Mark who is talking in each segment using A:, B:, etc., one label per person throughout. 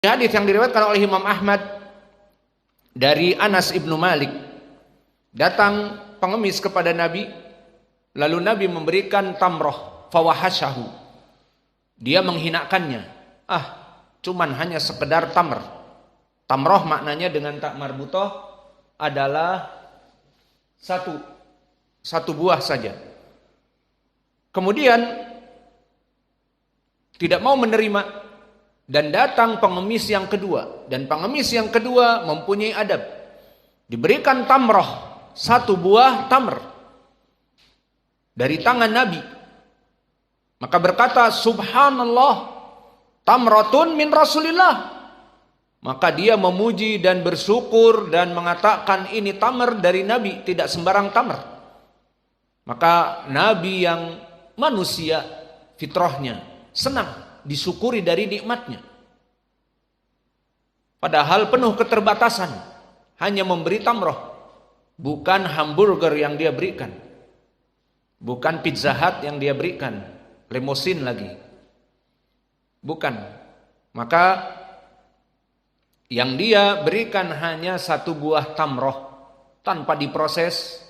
A: Hadis yang diriwayatkan oleh Imam Ahmad dari Anas ibnu Malik, datang pengemis kepada Nabi, lalu Nabi memberikan tamroh, fawahasyahu, dia menghinakannya. Cuman hanya sekedar tamr. Tamroh maknanya dengan tak marbutoh adalah satu buah saja. Kemudian tidak mau menerima. Dan datang pengemis yang kedua. Dan pengemis yang kedua mempunyai adab. Diberikan tamroh, satu buah tamr dari tangan Nabi. Maka berkata, subhanallah, tamratun min Rasulillah. Maka dia memuji dan bersyukur dan mengatakan ini tamr dari Nabi, tidak sembarang tamr. Maka Nabi yang manusia fitrahnya senang disyukuri dari nikmatnya. Padahal penuh keterbatasan, hanya memberi tamroh, bukan hamburger yang dia berikan, bukan Pizza Hut yang dia berikan, lemosin lagi, bukan. Maka yang dia berikan hanya satu buah tamroh, tanpa diproses,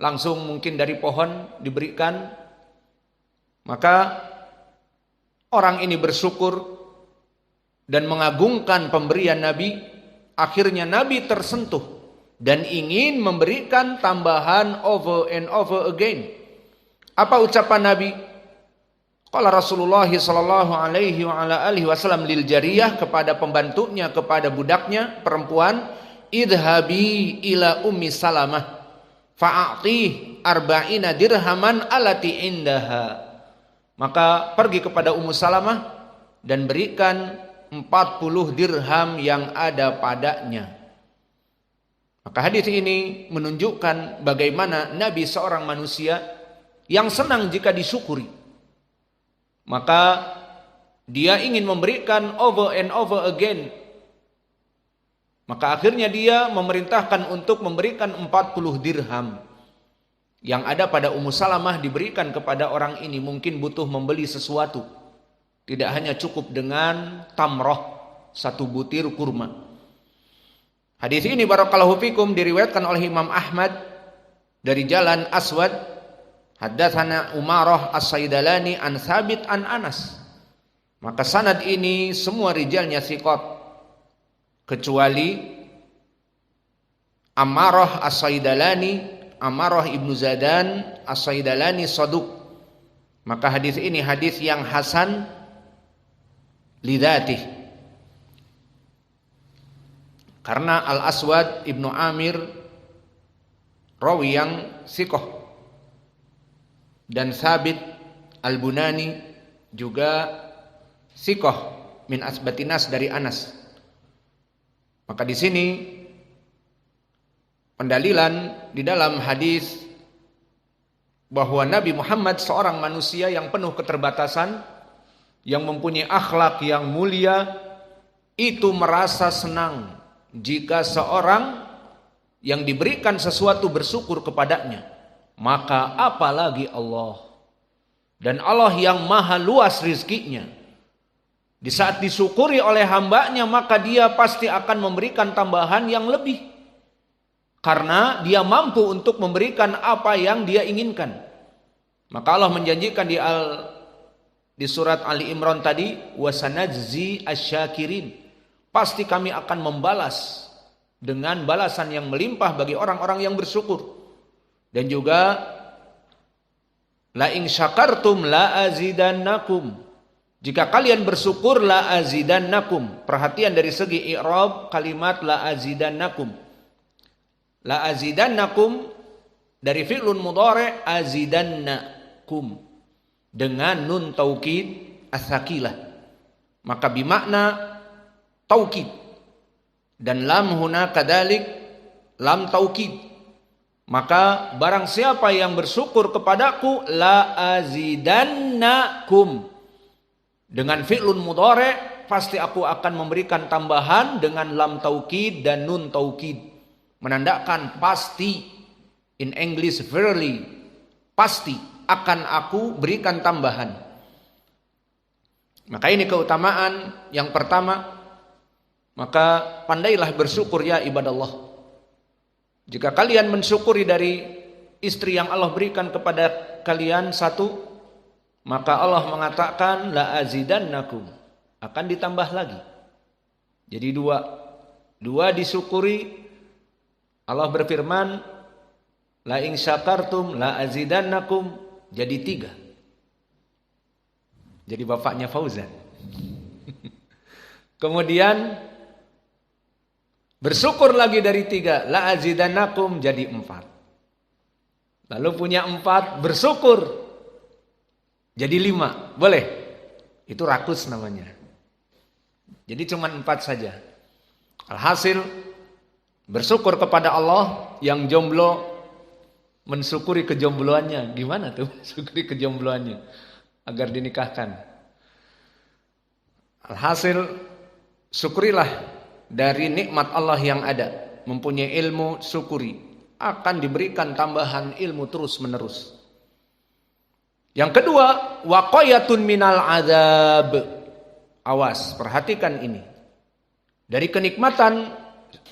A: langsung mungkin dari pohon diberikan. Maka orang ini bersyukur dan mengagungkan pemberian Nabi. Akhirnya Nabi tersentuh dan ingin memberikan tambahan over and over again. Apa ucapan Nabi? Qala Rasulullah sallallahu alaihi wa ala alihi wasallam lil jariyah, kepada pembantunya, kepada budaknya perempuan, idhabi ila ummi Salamah fa'atih arba'ina dirhaman alati indaha. Maka pergi kepada Ummu Salamah dan berikan 40 dirham yang ada padanya. Maka hadis ini menunjukkan bagaimana Nabi seorang manusia yang senang jika disyukuri. Maka dia ingin memberikan over and over again. Maka akhirnya dia memerintahkan untuk memberikan 40 dirham. Yang ada pada Ummu Salamah diberikan kepada orang ini, mungkin butuh membeli sesuatu. Tidak hanya cukup dengan tamroh, satu butir kurma. Hadis ini barakallahu fikum diriwayatkan oleh Imam Ahmad dari jalan Aswad. Haddatsana Umarah As-Saidalani an Thabit an Anas. Maka sanad ini semua rijalnya thiqat kecuali Amarah As-Saidalani, Amarah ibnu Zadan As-Saidalani saduq. Maka hadis ini hadis yang hasan lidatih, karena Al-Aswad ibnu Amir rawi yang thiqah, dan Thabit Al-Bunani juga thiqah min asbatinas dari Anas. Maka di sini pendalilan di dalam hadis bahwa Nabi Muhammad seorang manusia yang penuh keterbatasan, yang mempunyai akhlak yang mulia, itu merasa senang jika seorang yang diberikan sesuatu bersyukur kepadanya. Maka apalagi Allah, dan Allah yang maha luas rizkinya. Di saat disyukuri oleh hambanya, maka dia pasti akan memberikan tambahan yang lebih, karena dia mampu untuk memberikan apa yang dia inginkan. Maka Allah menjanjikan di surat Ali Imran tadi, wasanajzi asyakirin, pasti kami akan membalas dengan balasan yang melimpah bagi orang-orang yang bersyukur. Dan juga la in syakartum la azidannakum, jika kalian bersyukur la azidannakum. Perhatian dari segi i'rab kalimat la azidannakum. La azidannakum dari fi'lun mudhari' azidannakum dengan nun taukid as-sakilah, maka bimakna taukid, dan lam huna kadalik lam taukid. Maka barang siapa yang bersyukur kepadaku la azidannakum, dengan fi'lun mudhari' pasti aku akan memberikan tambahan dengan lam taukid dan nun taukid, menandakan pasti. In English verily, pasti akan aku berikan tambahan. Maka ini keutamaan yang pertama, Maka pandailah bersyukur ya ibadallah. Jika kalian mensyukuri dari istri yang Allah berikan kepada kalian satu, maka Allah mengatakan la azidannakum, akan ditambah lagi. Jadi dua disyukuri. Allah berfirman la in syakartum la azidannakum, jadi 3. Jadi bapaknya Fauzan. Kemudian bersyukur lagi dari 3, la azidannakum, jadi 4. Lalu punya 4, bersyukur jadi 5. Boleh? Itu rakus namanya. Jadi cuma 4 saja. Alhasil bersyukur kepada Allah. Yang jomblo mensyukuri kejombloannya. Gimana tuh syukuri kejombloannya agar dinikahkan? Alhasil syukurilah dari nikmat Allah yang ada. Mempunyai ilmu, syukuri. Akan diberikan tambahan ilmu terus menerus. Yang kedua, waqayatun minal adzab. Awas, perhatikan ini. Dari kenikmatan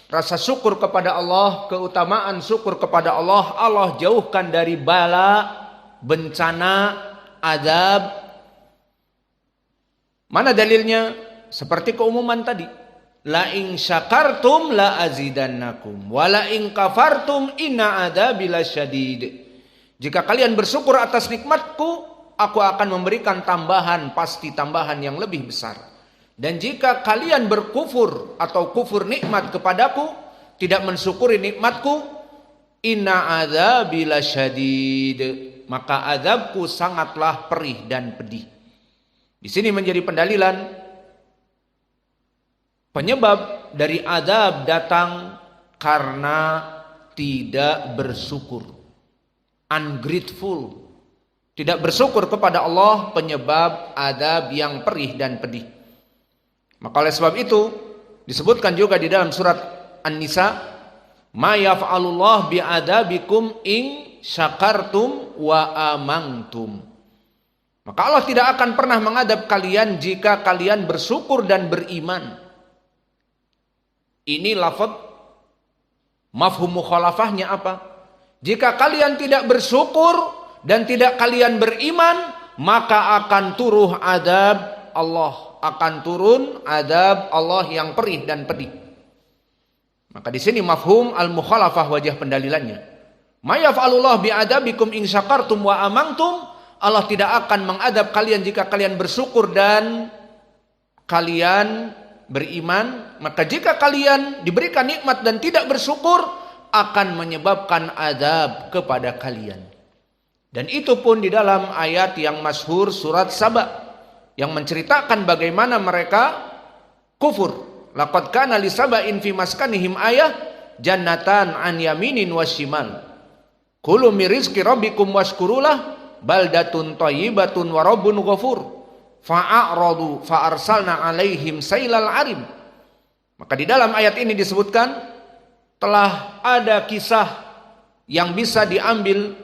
A: rasa syukur kepada Allah, keutamaan syukur kepada Allah, Allah jauhkan dari bala, bencana, azab. Mana dalilnya? Seperti keumuman tadi. La in syakartum la azidannakum wa la in kafartum inna adzabi lasyadid. Jika kalian bersyukur atas nikmatku, aku akan memberikan tambahan, pasti tambahan yang lebih besar. Dan jika kalian berkufur atau kufur nikmat kepadaku, tidak mensyukuri nikmatku, inna adzabi lasyadid, maka azabku sangatlah perih dan pedih. Di sini menjadi pendalilan penyebab dari azab datang karena tidak bersyukur. Ungrateful. Tidak bersyukur kepada Allah, penyebab azab yang perih dan pedih. Maka oleh sebab itu disebutkan juga di dalam surat An-Nisa, ma yaf'alullah bi'adabikum in syakartum wa amantum. Maka Allah tidak akan pernah mengadab kalian jika kalian bersyukur dan beriman. Ini lafaz mafhum mukhalafahnya apa? Jika kalian tidak bersyukur dan tidak kalian beriman, maka akan turun adab Allah, akan turun adab Allah yang perih dan pedih. Maka di sini mafhum al-mukhalafah wajah pendalilannya. Ma yaf'alullah bi'adabikum in syakartum wa amantum. Allah tidak akan mengadab kalian jika kalian bersyukur dan kalian beriman. Maka jika kalian diberikan nikmat dan tidak bersyukur, akan menyebabkan azab kepada kalian. Dan itu pun di dalam ayat yang masyhur surat Saba yang menceritakan bagaimana mereka kufur. Laqad kana li saba'in fi maskanihim ayah jannatan an yaminin wasyimal. Kulu min rizqi rabbikum washkurulah baldatun thayyibatun wa rabbun ghafur. Fa'aradu fa arsalna alaihim sailal arim. Maka di dalam ayat ini disebutkan telah ada kisah yang bisa diambil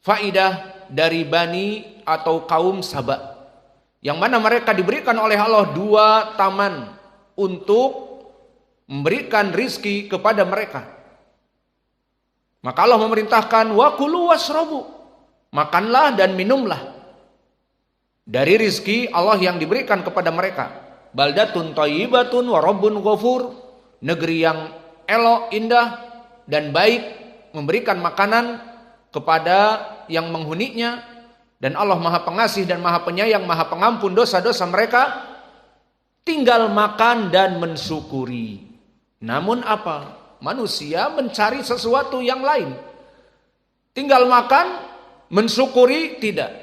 A: faidah dari Bani atau kaum Saba, yang mana mereka diberikan oleh Allah 2 taman untuk memberikan rizki kepada mereka. Maka Allah memerintahkan wa kulu washrabu, makanlah dan minumlah dari rizki Allah yang diberikan kepada mereka. Baldatun thayyibatun wa rabbun ghafur, negeri yang elok, indah dan baik, memberikan makanan kepada yang menghuninya, dan Allah Maha Pengasih dan Maha Penyayang, Maha Pengampun dosa-dosa mereka. Tinggal makan dan mensyukuri. Namun apa? Manusia mencari sesuatu yang lain. Tinggal makan, mensyukuri tidak.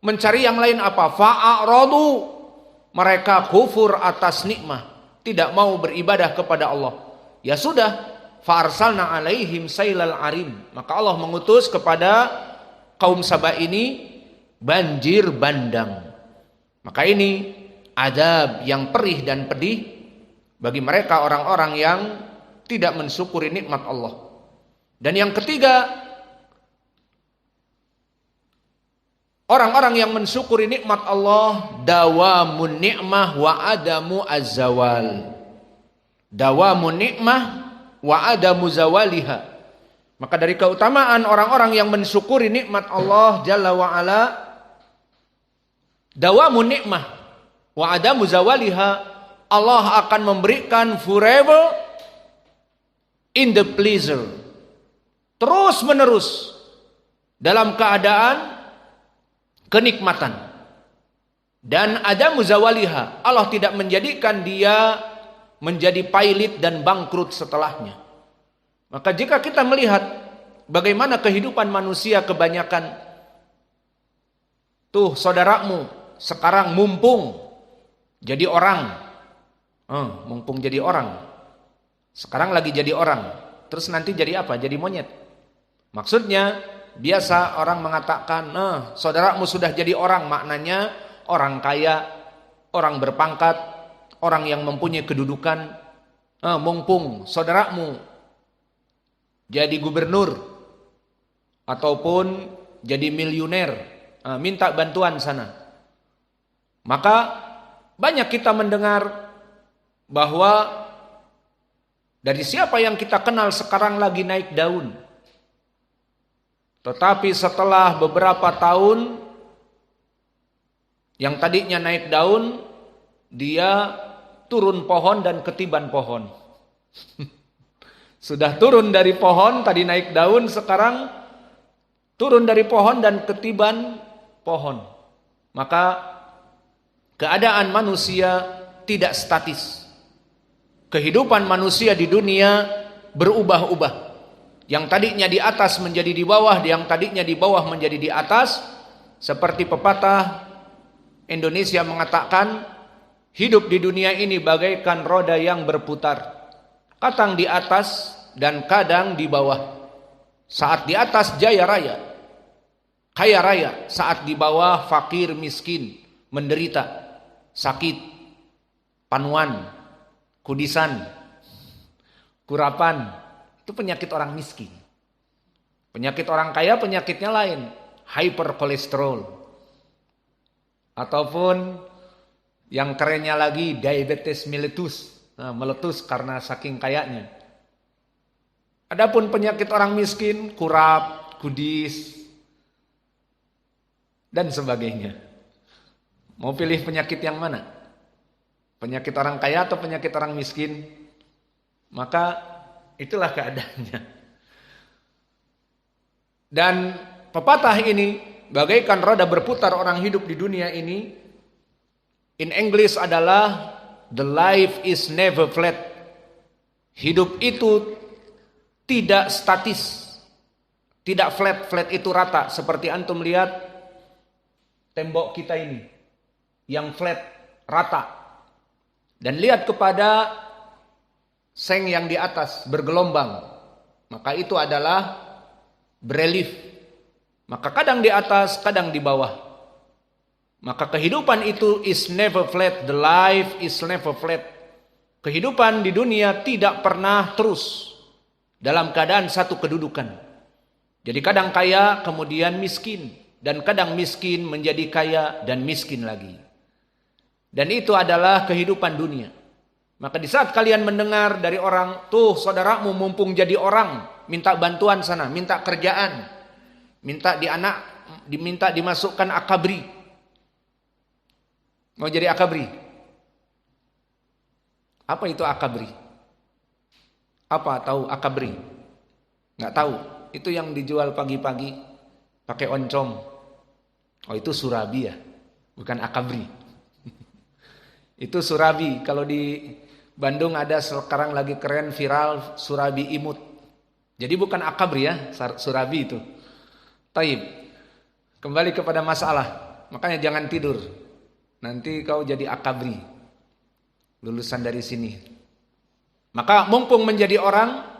A: Mencari yang lain apa? Fa'aradu, mereka kufur atas nikmah, tidak mau beribadah kepada Allah. Ya sudah, fa'arsalna alaihim sailal arim. Maka Allah mengutus kepada kaum Saba ini banjir bandang. Maka ini azab yang perih dan pedih bagi mereka orang-orang yang tidak mensyukuri nikmat Allah. Dan yang ketiga, orang-orang yang mensyukuri nikmat Allah dawamun ni'mah wa adamu azzawal. dawamun nikmah wa adamu zawaliha. Maka dari keutamaan orang-orang yang mensyukuri nikmat Allah Jalla wa Ala, dawamun nikmah wa adamu zawaliha, Allah akan memberikan forever in the pleasure, terus menerus dalam keadaan kenikmatan. Dan adamu zawaliha, Allah tidak menjadikan dia menjadi pailit dan bangkrut setelahnya. Maka jika kita melihat bagaimana kehidupan manusia kebanyakan, tuh saudaramu sekarang mumpung jadi orang, mumpung jadi orang, sekarang lagi jadi orang, terus nanti jadi apa? Jadi monyet. Maksudnya biasa orang mengatakan, saudaramu sudah jadi orang, maknanya orang kaya, orang berpangkat, orang yang mempunyai kedudukan. Mumpung saudaramu jadi gubernur ataupun jadi miliuner, minta bantuan sana. Maka banyak kita mendengar bahwa dari siapa yang kita kenal sekarang lagi naik daun. Tetapi setelah beberapa tahun, yang tadinya naik daun, dia turun pohon dan ketiban pohon. Sudah turun dari pohon, tadi naik daun, sekarang turun dari pohon dan ketiban pohon. Maka keadaan manusia tidak statis. Kehidupan manusia di dunia berubah-ubah. Yang tadinya di atas menjadi di bawah, yang tadinya di bawah menjadi di atas. Seperti pepatah Indonesia mengatakan, hidup di dunia ini bagaikan roda yang berputar. Kadang di atas dan kadang di bawah. Saat di atas jaya raya, kaya raya. Saat di bawah fakir miskin, menderita, sakit, panuan, kudisan, kurapan. Itu penyakit orang miskin. Penyakit orang kaya penyakitnya lain, hyperkolesterol. Ataupun yang kerennya lagi diabetes mellitus. Meletus karena saking kayanya. Adapun penyakit orang miskin, kurap, kudis, dan sebagainya. Mau pilih penyakit yang mana? Penyakit orang kaya atau penyakit orang miskin? Maka itulah keadaannya. Dan pepatah ini bagaikan roda berputar orang hidup di dunia ini. In English adalah the life is never flat. Hidup itu tidak statis, tidak flat. Flat itu rata. Seperti antum lihat tembok kita ini, yang flat, rata. Dan lihat kepada seng yang di atas, bergelombang. Maka itu adalah berelief. Maka kadang di atas, kadang di bawah. Maka kehidupan itu is never flat. The life is never flat. Kehidupan di dunia tidak pernah terus dalam keadaan satu kedudukan. Jadi kadang kaya kemudian miskin. Dan kadang miskin menjadi kaya dan miskin lagi. Dan itu adalah kehidupan dunia. Maka di saat kalian mendengar dari orang, tuh saudaramu mumpung jadi orang, minta bantuan sana, minta kerjaan, minta diminta dimasukkan akabri. Mau jadi akabri? Apa itu akabri? Apa tahu akabri? Nggak tahu. Itu yang dijual pagi-pagi pakai oncom. Oh itu surabi ya, bukan akabri. Itu surabi. Kalau di Bandung ada sekarang lagi keren viral surabi imut. Jadi bukan akabri ya, surabi itu. Taib. Kembali kepada masalah. Makanya jangan tidur. Nanti kau jadi akabri, lulusan dari sini. Maka mumpung menjadi orang,